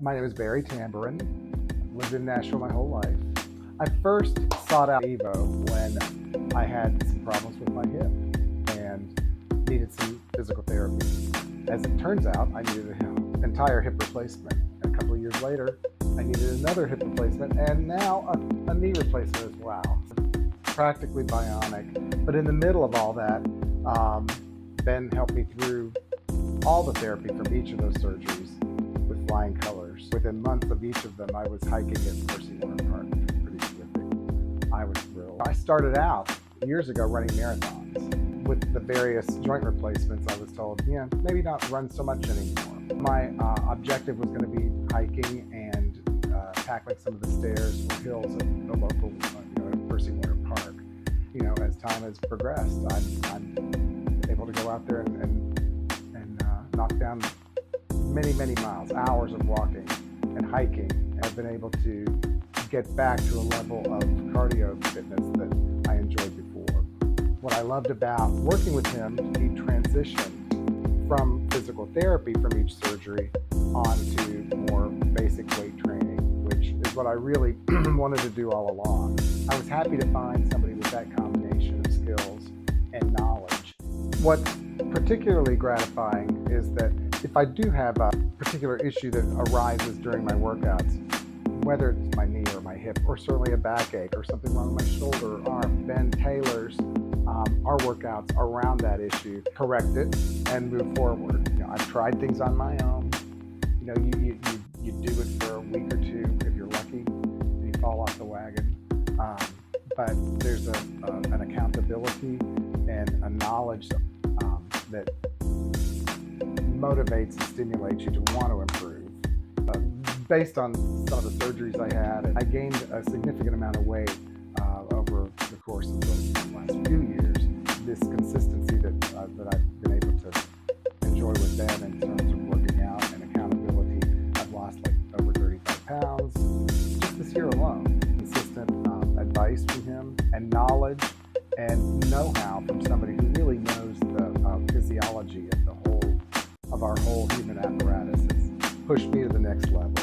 My name is Barry Tamborin. I've lived in Nashville my whole life. I first sought out Evo when I had some problems with my hip and needed some physical therapy. As it turns out, I needed an entire hip replacement. And a couple of years later, I needed another hip replacement and now a knee replacement as well. Practically bionic. But in the middle of all that, Ben helped me through all the therapy from each of those surgeries with flying colors. Within months of each of them, I was hiking at Percy Warner Park, which was pretty terrific. I was thrilled. I started out years ago running marathons. With the various joint replacements, I was told, maybe not run so much anymore. My objective was going to be hiking and tackling some of the stairs or hills at the local Percy Warner Park. As time has progressed, I'm able to go out there and knock down many miles, hours of walking and hiking. I've been able to get back to a level of cardio fitness that I enjoyed before. What I loved about working with him, he transitioned from physical therapy from each surgery onto more basic weight training, which is what I really wanted to do all along. I was happy to find somebody with that combination of skills and knowledge. What's particularly gratifying is that if I do have a particular issue that arises during my workouts, whether it's my knee or my hip, or certainly a backache or something wrong with my shoulder or arm, Ben tailors our workouts around that issue, correct it, and move forward. I've tried things on my own. You do it for a week or two if you're lucky, and you fall off the wagon. But there's an accountability and a knowledge that motivates and stimulates you to want to improve. Based on some of the surgeries I had, I gained a significant amount of weight over the course of the last few years. This consistency that I've been able to enjoy with Ben in terms of working out and accountability, I've lost over 35 pounds just this year alone. Consistent advice from him and knowledge and know-how from somebody who really knows the physiology of our whole human apparatus has pushed me to the next level.